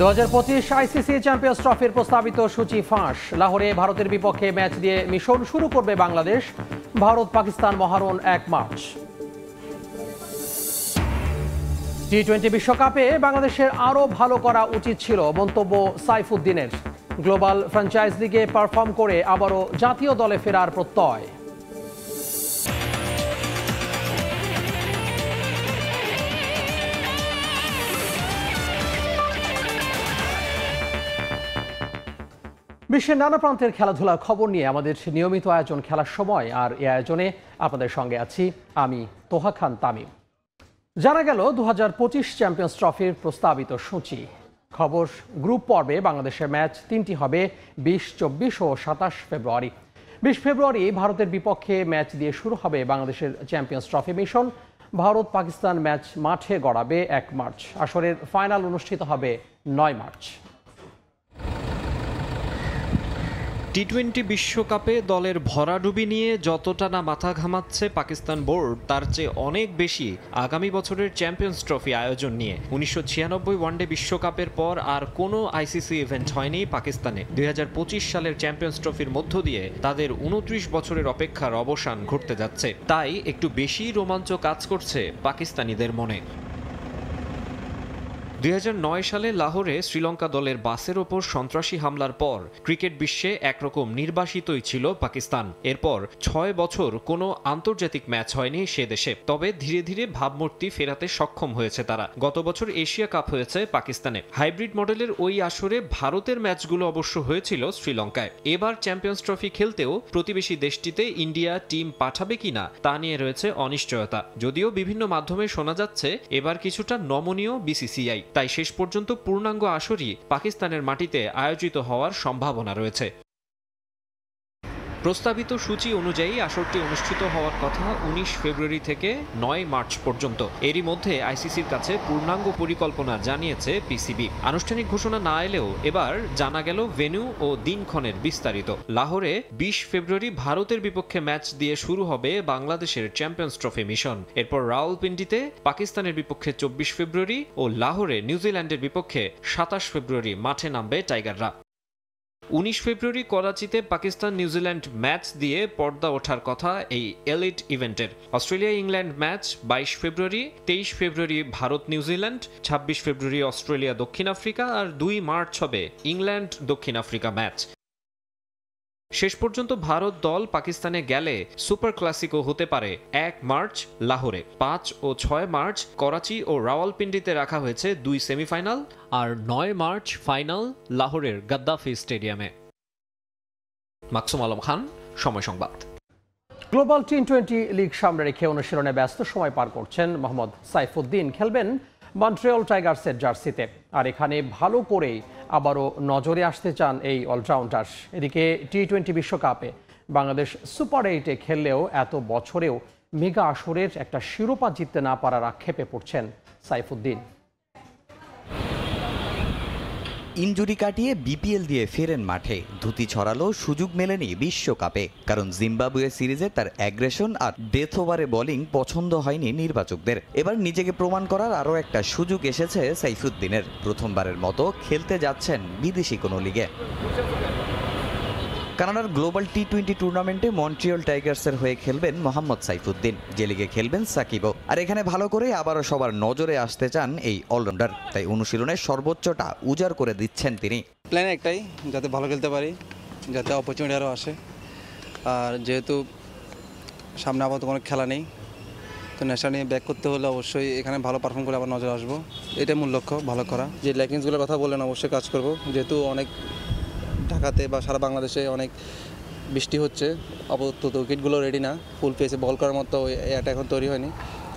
2025 ICC champions ট্রফির প্রস্তাবিত সূচি ফাঁস। লাহোরে ভারতের বিপক্ষে ম্যাচ দিয়ে মিশন শুরু করবে বাংলাদেশ। ভারত পাকিস্তান মহারণ 1 মার্চ। টি-20 বিশ্বকাপে বাংলাদেশের আরও ভালো করা উচিত ছিল মন্তব্য সাইফুদ্দিনের। গ্লোবাল ফ্র্যাঞ্চাইজ লিগে পারফর্ম করে আবারও জাতীয় দলে ফেরার প্রত্যয়। বিশ্বের নানা প্রান্তের খেলাধুলার খবর নিয়ে আমাদের নিয়মিত আয়োজন খেলার সময়, আর এই আয়োজনে আপনাদের সঙ্গে আছি আমি তোহা খান তামিম। জানা গেল 2025 চ্যাম্পিয়ন্স ট্রফির প্রস্তাবিত সূচি। খবর, গ্রুপ পর্বে বাংলাদেশের ম্যাচ 3টি হবে 20, 24 ও 27 ফেব্রুয়ারি। 20 ফেব্রুয়ারি ভারতের বিপক্ষে ম্যাচ দিয়ে শুরু হবে বাংলাদেশের champions trophy mission. Bharat Pakistan match মাঠে গড়াবে 1 মার্চ। আসরের ফাইনাল অনুষ্ঠিত হবে 9 মার্চ। টি-20 বিশ্বকাপে দলের ভরাডুবি নিয়ে যতটা না মাথা ঘামাচ্ছে পাকিস্তান বোর্ড, তার চেয়ে অনেক বেশি আগামী বছরের চ্যাম্পিয়ন্স ট্রফি আয়োজন নিয়ে। 1996 ওয়ানডে বিশ্বকাপের পর আর কোনো আইসিসি ইভেন্ট হয়নি পাকিস্তানে। 2025 সালের চ্যাম্পিয়ন্স ট্রফির মধ্য দিয়ে তাদের 29 বছরের অপেক্ষার অবসান ঘটতে যাচ্ছে। তাই একটু বেশি রোমাঞ্চ কাজ করছে পাকিস্তানিদের মনে। 2009 সালে লাহোরে শ্রীলঙ্কা দলের বাসের ওপর সন্ত্রাসী হামলার পর ক্রিকেট বিশ্বে একরকম নির্বাসিতই ছিল পাকিস্তান। এরপর 6 বছর কোনো আন্তর্জাতিক ম্যাচ হয়নি সে দেশে। তবে ধীরে ধীরে ভাবমূর্তি ফেরাতে সক্ষম হয়েছে তারা। গত বছর এশিয়া কাপ হয়েছে পাকিস্তানে। হাইব্রিড মডেলের ওই আসরে ভারতের ম্যাচগুলো অবশ্য হয়েছিল শ্রীলঙ্কায়। এবার চ্যাম্পিয়ন্স ট্রফি খেলতেও প্রতিবেশী দেশটিতে ইন্ডিয়া টিম পাঠাবে কিনা তা নিয়ে রয়েছে অনিশ্চয়তা। যদিও বিভিন্ন মাধ্যমে শোনা যাচ্ছে এবার কিছুটা নমনীয় বিসিসিআই। তাই শেষ পর্যন্ত পূর্ণাঙ্গ আসরই পাকিস্তানের মাটিতে আয়োজিত হওয়ার সম্ভাবনা রয়েছে। প্রস্তাবিত সূচি অনুযায়ী আসরটি অনুষ্ঠিত হওয়ার কথা 19 ফেব্রুয়ারি থেকে 9 মার্চ পর্যন্ত। এরই মধ্যে আইসিসির কাছে পূর্ণাঙ্গ পরিকল্পনা জানিয়েছে পিসিবি। আনুষ্ঠানিক ঘোষণা না এলেও এবার জানা গেল ভেন্যু ও দিনক্ষণের বিস্তারিত। লাহোরে 20 ফেব্রুয়ারি ভারতের বিপক্ষে ম্যাচ দিয়ে শুরু হবে বাংলাদেশের চ্যাম্পিয়ন্স ট্রফি মিশন। এরপর রাওয়ালপিন্ডিতে পাকিস্তানের বিপক্ষে 24 ফেব্রুয়ারি ও লাহোরে নিউজিল্যান্ডের বিপক্ষে 27 ফেব্রুয়ারি মাঠে নামবে টাইগাররা। 19 ফেব্রুয়ারি করাচিতে পাকিস্তান নিউজিল্যান্ড ম্যাচ দিয়ে পর্দা ওঠার কথা এই এলিট ইভেন্টের। অস্ট্রেলিয়া ইংল্যান্ড ম্যাচ 22 ফেব্রুয়ারি, 23 ফেব্রুয়ারি ভারত নিউজিল্যান্ড, 26 ফেব্রুয়ারি অস্ট্রেলিয়া দক্ষিণ আফ্রিকা, আর 2 মার্চ হবে ইংল্যান্ড দক্ষিণ আফ্রিকা ম্যাচ। শেষ পর্যন্ত ভারত দল পাকিস্তানে গেলে সুপার ক্লাসিকো হতে পারে 1 মার্চ লাহোরে। 5 ও 6 মার্চ করাচি ও রাওয়ালপিন্ডিতে রাখা হয়েছে 2 সেমিফাইনাল, আর 9 মার্চ ফাইনাল লাহোরের গাদ্দাফি স্টেডিয়ামে। মাকসুম আলম খান, সময় সংবাদ। গ্লোবাল টি-20 লিগ সামনে রেখে অনুশীলনে ব্যস্ত সময় পার করছেন মোহাম্মদ সাইফুদ্দিন। খেলবেন মন্ট্রিয়াল টাইগার্সের জার্সিতে, আর এখানে ভালো করেই আবারও নজরে আসতে চান এই অলরাউন্ডার। এদিকে টি-20 বিশ্বকাপে বাংলাদেশ সুপার 8-এ খেললেও এত বছরেও মেগা আসরের একটা শিরোপা জিততে না পারার আক্ষেপে পড়ছেন সাইফুদ্দিন। ইনজুরি কাটিয়ে বিপিএল দিয়ে ফেরেন মাঠে। ধুতি ছড়ালো, সুযোগ মেলেনি বিশ্বকাপে। কারণ জিম্বাবুয়ে সিরিজে তার অ্যাগ্রেশন আর ডেথ ওভারে বোলিং পছন্দ হয়নি নির্বাচকদের। এবার নিজেকে প্রমাণ করার আরও একটা সুযোগ এসেছে সাইফুদ্দিনের। প্রথমবারের মতো খেলতে যাচ্ছেন বিদেশি কোনো লিগে। কানাডার গ্লোবাল টি-20 টুর্নামেন্টে মন্ট্রিয়াল টাইগার্সের হয়ে খেলবেন মোহাম্মদ সাইফুদ্দিন। যে লিগে খেলবেন সাকিবও। আর এখানে ভালো করে আবারও সবার নজরে আসতে চান এই অলরাউন্ডার। তাই অনুশীলনের সর্বোচ্চটা উজাড় করে দিচ্ছেন তিনি। প্ল্যান একটাই, যাতে ভালো খেলতে পারি, যাতে অপরচুনিটি আরও আসে। আর যেহেতু সামনে আপাতত কোনো খেলা নেই, তো নেশা নিয়ে ব্যাক করতে হলে অবশ্যই এখানে ভালো পারফর্ম করে আবার নজরে আসবো। এটাই মূল লক্ষ্য, ভালো করা। যে ল্যাকিংসগুলোর কথা বললেন অবশ্যই কাজ করব। যেহেতু অনেক ঢাকাতে বা সারা বাংলাদেশে অনেক বৃষ্টি হচ্ছে, আপাতত উইকেটগুলো রেডি না, ফুল পেসে বল করার মতো এটা এখন তৈরি হয়নি।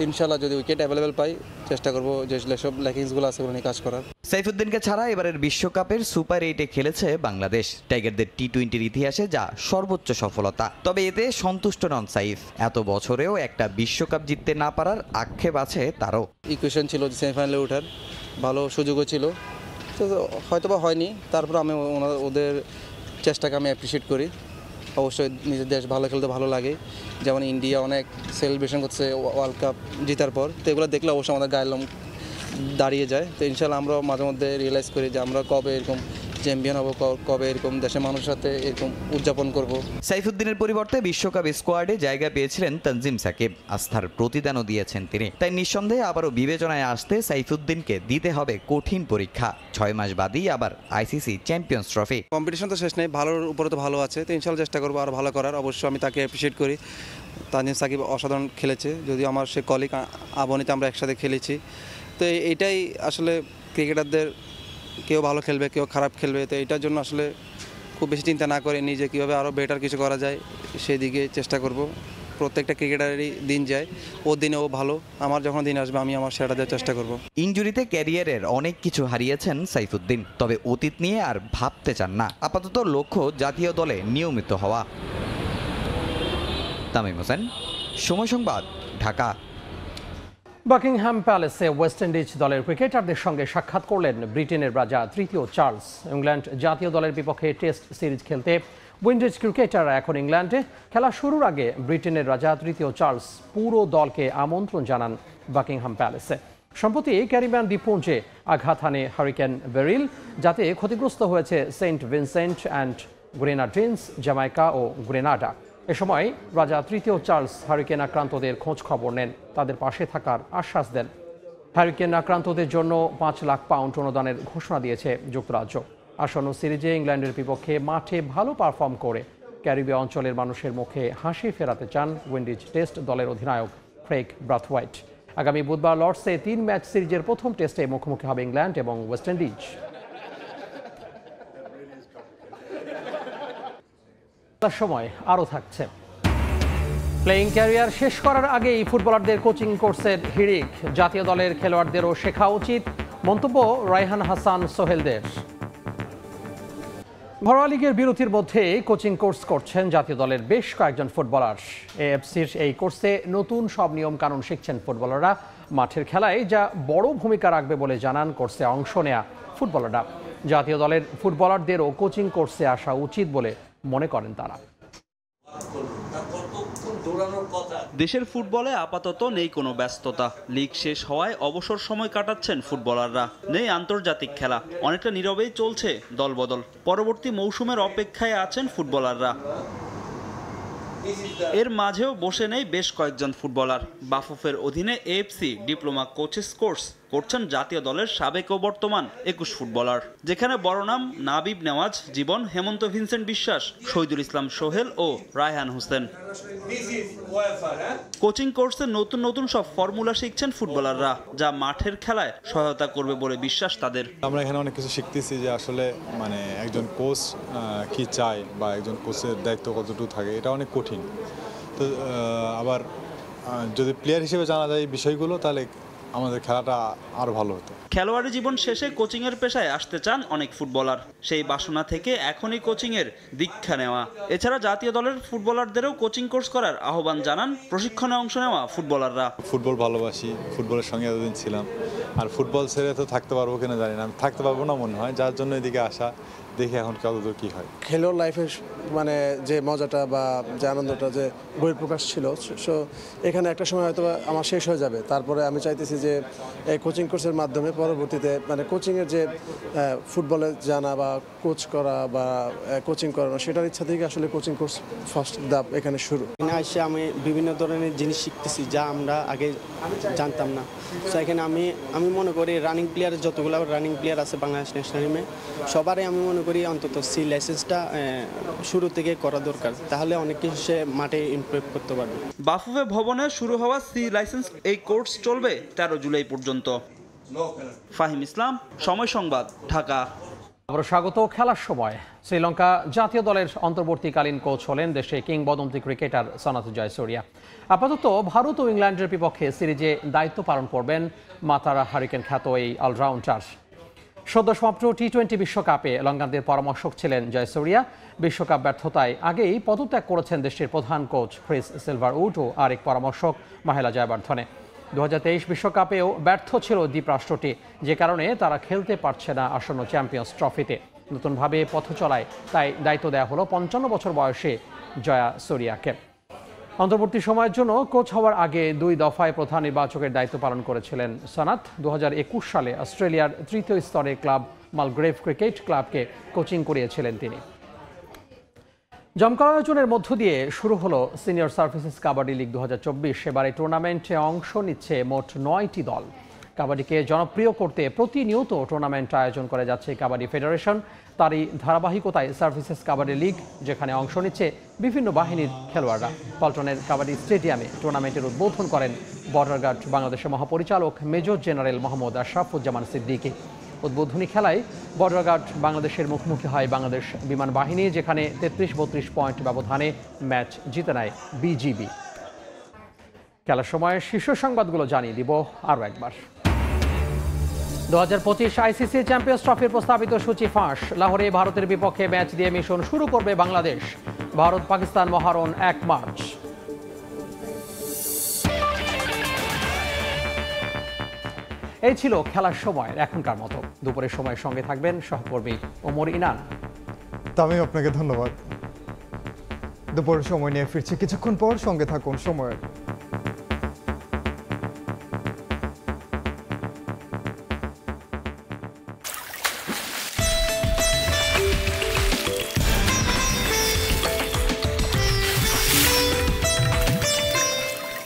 ইনশাল্লাহ যদি উইকেট অ্যাভেলেবেল পাই, চেষ্টা করবো যে সব ল্যাকিংসগুলো আছে ওগুলো নিয়ে কাজ করার। সাইফুদ্দিনকে ছাড়া এবারের বিশ্বকাপের সুপার 8-এ খেলেছে বাংলাদেশ। টাইগারদের টি-20 ইতিহাসে যা সর্বোচ্চ সফলতা। তবে এতে সন্তুষ্ট নন সাইফ। এত বছরেও একটা বিশ্বকাপ জিততে না পারার আক্ষেপ আছে তারও। ইকুয়েশন ছিল যে সেমিফাইনালে ওঠার, ভালো সুযোগও ছিল, তো হয়তোবা হয়নি। তারপর আমি ওদের চেষ্টাকে আমি অ্যাপ্রিসিয়েট করি। অবশ্যই নিজের দেশ ভালো খেলতে ভালো লাগে। যেমন ইন্ডিয়া অনেক সেলিব্রেশন করছে ওয়ার্ল্ড কাপ জেতার পর, তো এগুলো দেখলে অবশ্যই আমাদের গায়ের লোম দাঁড়িয়ে যায়। তো ইনশাল্লাহ আমরা মাঝে মধ্যে রিয়েলাইজ করি যে আমরা কবে এরকম চ্যাম্পিয়ন হব, কবে এরকম দেশের মানুষের সাথে এরকম উদযাপন করব। সাইফুদ্দিনের পরিবর্তে বিশ্বকাপ স্কোয়াডে জায়গা পেয়েছিলেন তানজিম সাকিব। আস্থার প্রতিদানও দিয়েছেন তিনি। তাই নিঃসন্দেহে আবারও বিবেচনায় আসতে সাইফুদ্দিনকে দিতে হবে কঠিন পরীক্ষা। 6 মাস বাদেই আবার আইসিসি চ্যাম্পিয়ন্স ট্রফি। কম্পিটিশন তো শেষ নেই, ভালোর উপরে তো ভালো আছে, তো ইনশাল্লাহ চেষ্টা করবো আরও ভালো করার। অবশ্যই আমি তাকে অ্যাপ্রিসিয়েট করি। তানজিম সাকিব অসাধারণ খেলেছে, যদিও আমার সে কলিগ আবনিতে আমরা একসাথে খেলেছি। তো এইটাই আসলে ক্রিকেটারদের, কেউ ভালো খেলবে কেউ খারাপ খেলবে, তো এটার জন্য আসলে খুব বেশি চিন্তা না করে নিজে কীভাবে আরও বেটার কিছু করা যায় সেই দিকে চেষ্টা করব। প্রত্যেকটা ক্রিকেটারেরই দিন যায়, ওর দিনে ও ভালো, আমার যখন দিন আসবে আমি আমার সেটা দেওয়ার চেষ্টা করব। ইনজুরিতে ক্যারিয়ারের অনেক কিছু হারিয়েছেন সাইফুদ্দিন, তবে অতীত নিয়ে আর ভাবতে চান না। আপাতত লক্ষ্য জাতীয় দলে নিয়মিত হওয়া। তামিম হোসেন, সময় সংবাদ, ঢাকা। বাকিংহাম প্যালেসে ওয়েস্ট ইন্ডিজ দলের ক্রিকেটারদের সঙ্গে সাক্ষাৎ করলেন ব্রিটেনের রাজা তৃতীয় চার্লস। ইংল্যান্ড জাতীয় দলের বিপক্ষে টেস্ট সিরিজ খেলতে উইন্ডিজ ক্রিকেটাররা এখন ইংল্যান্ডে। খেলা শুরুর আগে ব্রিটেনের রাজা তৃতীয় চার্লস পুরো দলকে আমন্ত্রণ জানান বাকিংহাম প্যালেসে। সম্প্রতি ক্যারিবিয়ান দ্বীপপুঞ্জে আঘাত হানে হারিকেন বেরিল, যাতে ক্ষতিগ্রস্ত হয়েছে Saint Vincent and Grenadines, Jamaica ও গ্রেনাডা। এ সময় রাজা তৃতীয় চার্লস হারিকেন আক্রান্তদের খোঁজ খবর নেন, তাদের পাশে থাকার আশ্বাস দেন। হারিকেন আক্রান্তদের জন্য 5 লাখ পাউন্ড অনুদানের ঘোষণা দিয়েছে যুক্তরাজ্য। আসন্ন সিরিজে ইংল্যান্ডের বিপক্ষে মাঠে ভালো পারফর্ম করে ক্যারিবীয় অঞ্চলের মানুষের মুখে হাসি ফেরাতে চান উইন্ডিজ টেস্ট দলের অধিনায়ক ক্রেগ ব্রাথওয়াইট। আগামী বুধবার লর্ডসে 3 ম্যাচ সিরিজের প্রথম টেস্টে মুখোমুখি হবে ইংল্যান্ড এবং ওয়েস্ট ইন্ডিজ। সময় আরও থাকছে। প্লেয়িং ক্যারিয়ার শেষ করার আগেই ফুটবলারদের কোচিং কোর্সের হিড়িক, জাতীয় দলের খেলোয়াড়দেরও শেখা উচিত, মন্তব্য রায়হান হাসান সোহেলদের। ঘরোয়া লিগের বিরতির মধ্যে কোচিং কোর্স করছেন জাতীয় দলের বেশ কয়েকজন ফুটবলার। এএফসির এই কোর্সে নতুন সব নিয়ম কানুন শিখছেন ফুটবলাররা। মাঠের খেলায় যা বড় ভূমিকা রাখবে বলে জানান কোর্সে অংশ নেয়া ফুটবলাররা। জাতীয় দলের ফুটবলারদেরও কোচিং কোর্সে আসা উচিত বলে মনে করেন তারা। দেশের ফুটবলে আপাতত নেই কোনো ব্যস্ততা। লিগ শেষ হওয়ায় অবসর সময় কাটাচ্ছেন ফুটবলাররা। নেই আন্তর্জাতিক খেলা, অনেকটা নীরবেই চলছে দলবদল। পরবর্তী মৌসুমের অপেক্ষায় আছেন ফুটবলাররা। এর মাঝেও বসে নেই বেশ কয়েকজন ফুটবলার। বাফুফের অধীনে এএফসি ডিপ্লোমা কোচেস কোর্স করছেন জাতীয় দলের সাবেক ও বর্তমান 21 ফুটবলার, যেখানে বড় নাম নাবিব নেওয়াজ জীবন, হেমন্ত ভিনসেন্ট বিশ্বাস, শহীদুল ইসলাম সোহেল ও রায়হান হোসেন। কোচিং কোর্সে নতুন নতুন সব ফর্মুলা শিখছেন ফুটবলাররা, যা মাঠের খেলায় সহায়তা করবে বলে বিশ্বাস তাদের। আমরা এখানে অনেক কিছু শিখতেছি যে আসলে মানে একজন কোচ কি চায় বা একজন কোচের দায়িত্ব কতটুকু থাকে, এটা অনেক কঠিন। তো আবার যদি প্লেয়ার হিসেবে জানা যায় এই বিষয়গুলো, তাহলে আমাদের খেলাটা আরো ভালো হতো। খেলোয়াড়ি জীবন শেষে কোচিংয়ের পেশায় আসতে চান অনেক ফুটবলার। সেই বাসনা থেকে এখনই কোচিংয়ের দীক্ষা নেওয়া। এছাড়া জাতীয় দলের ফুটবলারদেরও কোচিং কোর্স করার আহ্বান জানান প্রশিক্ষণে অংশ নেওয়া ফুটবলাররা। ফুটবল ভালোবাসি, ফুটবলের সঙ্গে এতদিন ছিলাম, আর ফুটবল ছেড়ে তো থাকতে পারবো কিনা জানি না, থাকতে পারবো না মনে হয়, যার জন্য এদিকে আসা। দেখি এখন কতদূর কী হয়। খেলোয়াড় লাইফের মানে যে মজাটা বা যে আনন্দটা, যে বহিঃপ্রকাশ ছিল, সো এখানে একটা সময় হয়তো আমার শেষ হয়ে যাবে। তারপরে আমি চাইতেছি যে এই কোচিং কোর্সের মাধ্যমে পরবর্তীতে মানে কোচিংয়ের যে ফুটবলে জানা বা কোচ করা বা কোচিং করানো, সেটার ইচ্ছা থেকে আসলে কোচিং কোর্স ফার্স্ট ধাপ এখানে শুরু। এখানে এসে আমি বিভিন্ন ধরনের জিনিস শিখতেছি যা আমরা আগে জানতাম না। তো এখানে আমি মনে করি রানিং প্লেয়ার, যতগুলো রানিং প্লেয়ার আছে বাংলাদেশ ন্যাশনাল টিমে, সবারই আমি মনে করি অন্তত সি লাইসেন্সটা শুরু থেকে করা দরকার, তাহলে অনেক কিছু সে মাঠে ইমপ্রুভ করতে পারবে। বাফুফে ভবনে শুরু হওয়া সি লাইসেন্স এই কোর্স চলবে 13 জুলাই পর্যন্ত। ফাহিম ইসলাম, সময় সংবাদ, ঢাকা। আবার স্বাগত খেলার সময়। শ্রীলঙ্কা জাতীয় দলের অন্তর্বর্তীকালীন কোচ হলেন দেশে কিংবদন্তি ক্রিকেটার সনাথ জয়সূরিয়া। আপাতত ভারত ও ইংল্যান্ডের বিপক্ষে সিরিজে দায়িত্ব পালন করবেন মাতারা হারিকেন খ্যাত এই অলরাউন্ডার। সদ্য সমাপ্ত টি-20 বিশ্বকাপে লঙ্কানদের পরামর্শক ছিলেন জয়সূরিয়া। বিশ্বকাপ ব্যর্থতায় আগেই পদত্যাগ করেছেন দেশটির প্রধান কোচ ক্রিস সিলভারউড ও আরেক পরামর্শক মাহেলা জয়বর্ধনে। 2023 বিশ্বকাপেও ব্যর্থ ছিল দ্বীপরাষ্ট্রটি, যে কারণে তারা খেলতে পারছে না আসন্ন চ্যাম্পিয়ন্স ট্রফিতে। নতুনভাবে পথ চলায় তাই দায়িত্ব দেওয়া হলো 55 বছর বয়সে জয়াসূরিয়াকে। অন্তর্বর্তী সময়ের জন্য কোচ হওয়ার আগে 2 দফায় প্রধান নির্বাচকের দায়িত্ব পালন করেছিলেন সানাত। 2021 সালে অস্ট্রেলিয়ার তৃতীয় স্তরের ক্লাব মালগ্রেভ ক্রিকেট ক্লাবকে কোচিং করিয়েছিলেন তিনি। জমকালো আয়োজনের মধ্য দিয়ে শুরু হলো সিনিয়র সার্ভিসেস কাবাডি লিগ 2024। এবার এই টুর্নামেন্টে অংশ নিচ্ছে মোট 9টি দল। কাবাডিকে জনপ্রিয় করতে প্রতিনিয়ত টুর্নামেন্ট আয়োজন করে যাচ্ছে কাবাডি ফেডারেশন। তারই ধারাবাহিকতায় সার্ভিসেস কাবাডি লিগ, যেখানে অংশ নিচ্ছে বিভিন্ন বাহিনীর খেলোয়াড়রা। পল্টনের কাবাডি স্টেডিয়ামে টুর্নামেন্টের উদ্বোধন করেন বর্ডার গার্ড বাংলাদেশের মহাপরিচালক মেজর জেনারেল মোহাম্মদ আশরাফুজ্জামান সিদ্দিকী। উদ্বোধনী খেলায় বর্ডার গার্ড বাংলাদেশের মুখোমুখি হয় বাংলাদেশ বিমান বাহিনী, যেখানে 33-32 পয়েন্ট ব্যবধানে ম্যাচ জিতে নেয় বিজিবি। খেলার সময় শীর্ষ সংবাদগুলো জানিয়ে দিব আরও একবার। 2025 আইসিসি চ্যাম্পিয়ন্স ট্রফির প্রস্তাবিত সূচি ফাঁস। লাহোরে ভারতের বিপক্ষে ম্যাচ দিয়ে মিশন শুরু করবে বাংলাদেশ। ভারত পাকিস্তান মহারণ 1 মার্চ। এই ছিল খেলার সময়ের এখনকার মতো। দুপুরের সময় সঙ্গে থাকবেন সহকর্মী ওমর ইনান। তামিম, আপনাকে ধন্যবাদ। দুপুরের সময় নিয়ে ফিরছি কিছুক্ষণ পর, সঙ্গে থাকুন সময়ের।